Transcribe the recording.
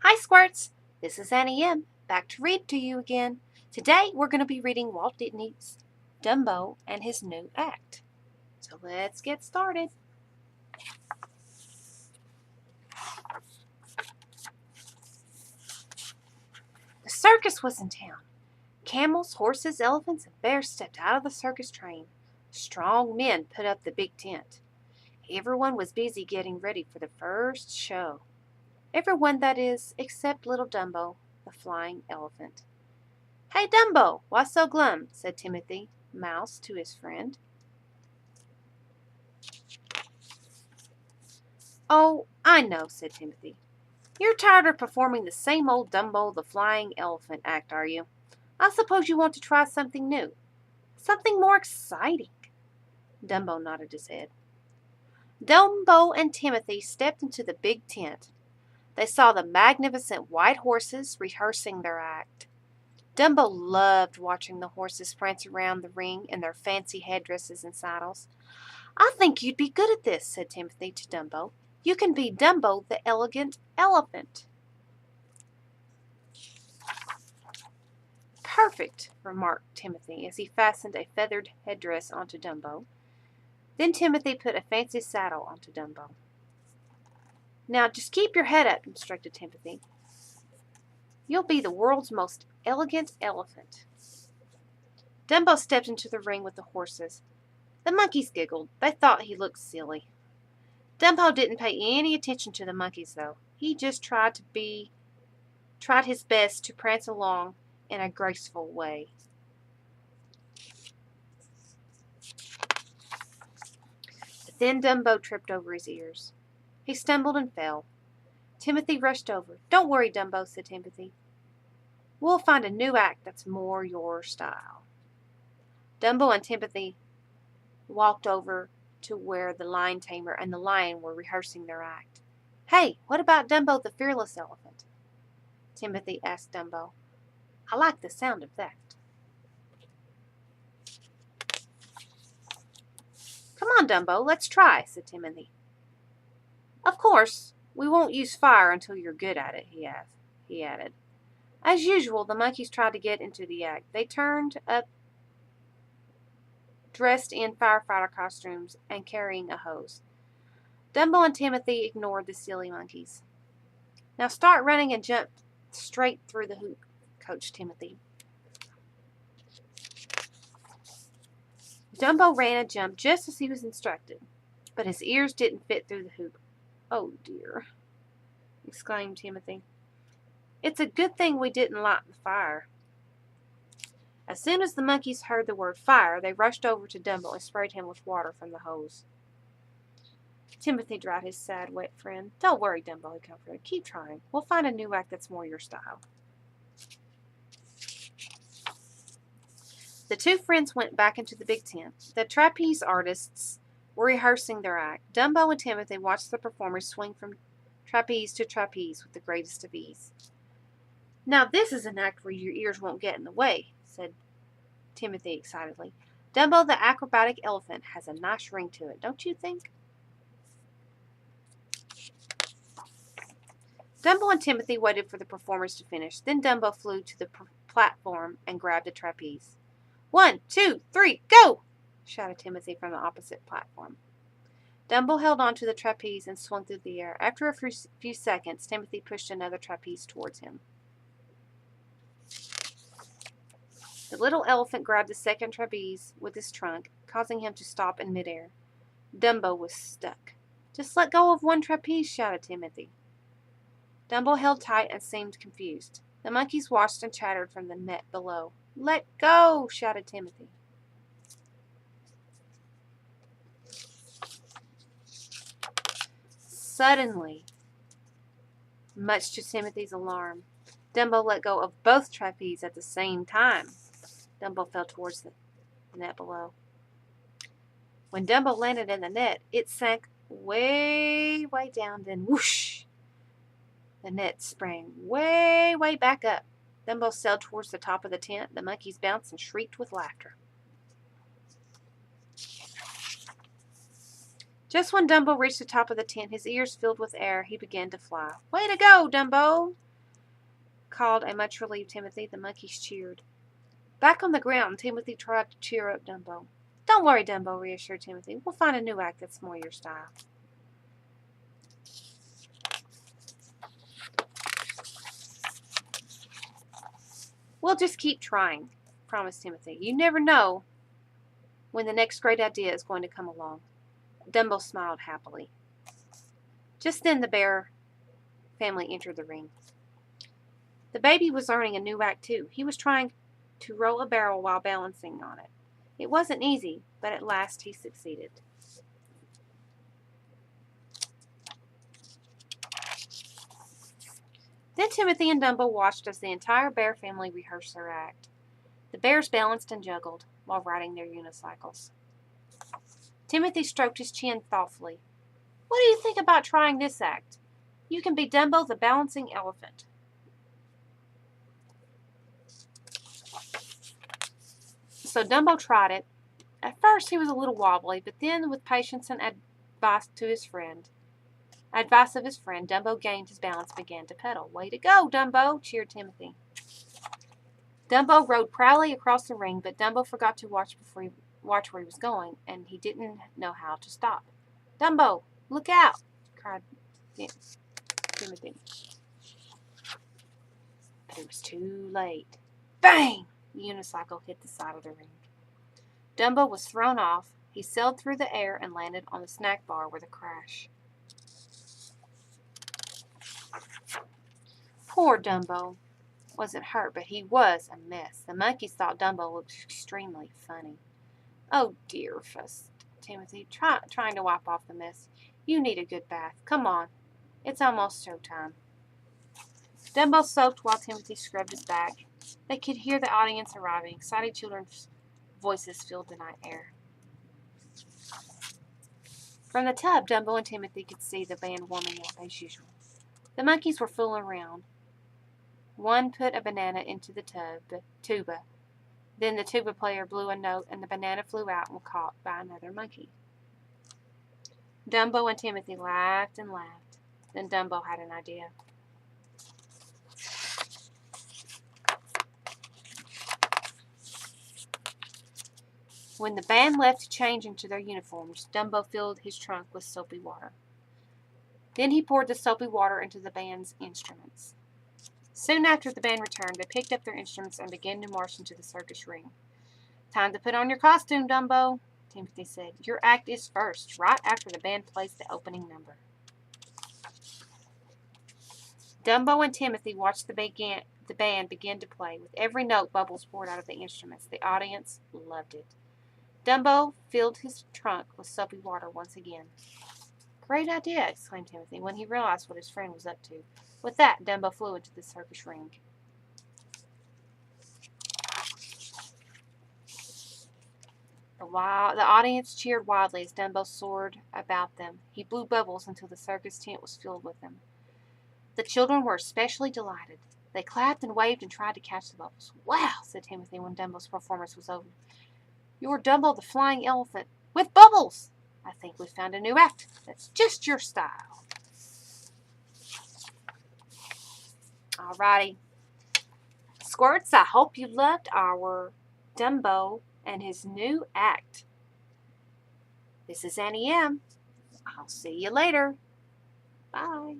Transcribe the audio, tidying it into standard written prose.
Hi Squirts, this is Annie M, back to read to you again. Today we're going to be reading Walt Disney's Dumbo and his new act. So let's get started. The circus was in town. Camels, horses, elephants, and bears stepped out of the circus train. Strong men put up the big tent. Everyone was busy getting ready for the first show. Everyone, that is, except little Dumbo, the flying elephant. "Hey, Dumbo, why so glum?" said Timothy Mouse to his friend. "Oh, I know," said Timothy. "You're tired of performing the same old Dumbo the flying elephant act, are you? I suppose you want to try something new, something more exciting." Dumbo nodded his head. Dumbo and Timothy stepped into the big tent. They saw the magnificent white horses rehearsing their act. Dumbo loved watching the horses prance around the ring in their fancy headdresses and saddles. "I think you'd be good at this," said Timothy to Dumbo. "You can be Dumbo the elegant elephant." "Perfect," remarked Timothy as he fastened a feathered headdress onto Dumbo. Then Timothy put a fancy saddle onto Dumbo. "Now just keep your head up," instructed Timothy. "You'll be the world's most elegant elephant." Dumbo stepped into the ring with the horses. The monkeys giggled. They thought he looked silly. Dumbo didn't pay any attention to the monkeys, though. He just tried his best to prance along in a graceful way. But then Dumbo tripped over his ears. He stumbled and fell. Timothy rushed over. "Don't worry, Dumbo," said Timothy. "We'll find a new act that's more your style." Dumbo and Timothy walked over to where the lion tamer and the lion were rehearsing their act. "Hey, what about Dumbo the fearless elephant?" Timothy asked Dumbo. "I like the sound of that." "Come on, Dumbo, let's try," said Timothy. "Of course, we won't use fire until you're good at it," he added. As usual, the monkeys tried to get into the act. They turned up dressed in firefighter costumes and carrying a hose. Dumbo and Timothy ignored the silly monkeys. "Now start running and jump straight through the hoop," coached Timothy. Dumbo ran and jumped just as he was instructed, but his ears didn't fit through the hoop. "Oh dear," exclaimed Timothy. "It's a good thing we didn't light the fire." As soon as the monkeys heard the word fire, they rushed over to Dumbo and sprayed him with water from the hose. Timothy dried his sad, wet friend. "Don't worry, Dumbo," he comforted. "Keep trying. We'll find a new act that's more your style." The two friends went back into the big tent. The trapeze artists were rehearsing their act. Dumbo and Timothy watched the performers swing from trapeze to trapeze with the greatest of ease. "Now this is an act where your ears won't get in the way," said Timothy excitedly. "Dumbo the acrobatic elephant has a nice ring to it, don't you think?" Dumbo and Timothy waited for the performers to finish. Then Dumbo flew to the platform and grabbed a trapeze. "1, 2, 3, go!" shouted Timothy from the opposite platform. Dumbo held on to the trapeze and swung through the air. After a few seconds, Timothy pushed another trapeze towards him. The little elephant grabbed the second trapeze with his trunk, causing him to stop in midair. Dumbo was stuck. "Just let go of one trapeze," shouted Timothy. Dumbo held tight and seemed confused. The monkeys watched and chattered from the net below. "Let go!" shouted Timothy. Suddenly, much to Timothy's alarm, Dumbo let go of both trapezes at the same time. Dumbo fell towards the net below. When Dumbo landed in the net, it sank way, way down, then whoosh! The net sprang way, way back up. Dumbo sailed towards the top of the tent. The monkeys bounced and shrieked with laughter. Just when Dumbo reached the top of the tent, his ears filled with air, he began to fly. "Way to go, Dumbo!" called a much relieved Timothy. The monkeys cheered. Back on the ground, Timothy tried to cheer up Dumbo. Don't worry, Dumbo, reassured Timothy. We'll find a new act that's more your style. We'll just keep trying, promised Timothy. You never know when the next great idea is going to come along. Dumbo smiled happily. Just then the bear family entered the ring. The baby was learning a new act too. He was trying to roll a barrel while balancing on it. It wasn't easy, but at last he succeeded. Then Timothy and Dumbo watched as the entire bear family rehearsed their act. The bears balanced and juggled while riding their unicycles. Timothy stroked his chin thoughtfully. What do you think about trying this act? You can be Dumbo the balancing elephant. So Dumbo tried it. At first he was a little wobbly, but then with patience and advice of his friend, Dumbo gained his balance and began to pedal. Way to go, Dumbo, cheered Timothy. Dumbo rode proudly across the ring, but Dumbo forgot to watch where he was going, and he didn't know how to stop. Dumbo, look out, cried Timothy. But it was too late. Bang! The unicycle hit the side of the ring. Dumbo was thrown off. He sailed through the air and landed on the snack bar with a crash. Poor Dumbo wasn't hurt, but he was a mess. The monkeys thought Dumbo looked extremely funny. Oh dear, fussed Timothy, trying to wipe off the mess. You need a good bath. Come on. It's almost showtime. Dumbo soaked while Timothy scrubbed his back. They could hear the audience arriving. Excited children's voices filled the night air. From the tub, Dumbo and Timothy could see the band warming up as usual. The monkeys were fooling around. One put a banana into the tuba. Then the tuba player blew a note and the banana flew out and was caught by another monkey. Dumbo and Timothy laughed and laughed. Then Dumbo had an idea. When the band left to change into their uniforms, Dumbo filled his trunk with soapy water. Then he poured the soapy water into the band's instruments. Soon after the band returned, they picked up their instruments and began to march into the circus ring. Time to put on your costume, Dumbo, Timothy said. Your act is first, right after the band plays the opening number. Dumbo and Timothy watched the band begin to play. With every note, bubbles poured out of the instruments. The audience loved it. Dumbo filled his trunk with soapy water once again. Great idea, exclaimed Timothy when he realized what his friend was up to. With that, Dumbo flew into the circus ring. The audience cheered wildly as Dumbo soared about them. He blew bubbles until the circus tent was filled with them. The children were especially delighted. They clapped and waved and tried to catch the bubbles. Wow, said Timothy when Dumbo's performance was over. You're Dumbo the flying elephant with bubbles. I think we found a new act that's just your style. Alrighty. Squirts, I hope you loved our Dumbo and his new act. This is Annie M. I'll see you later. Bye.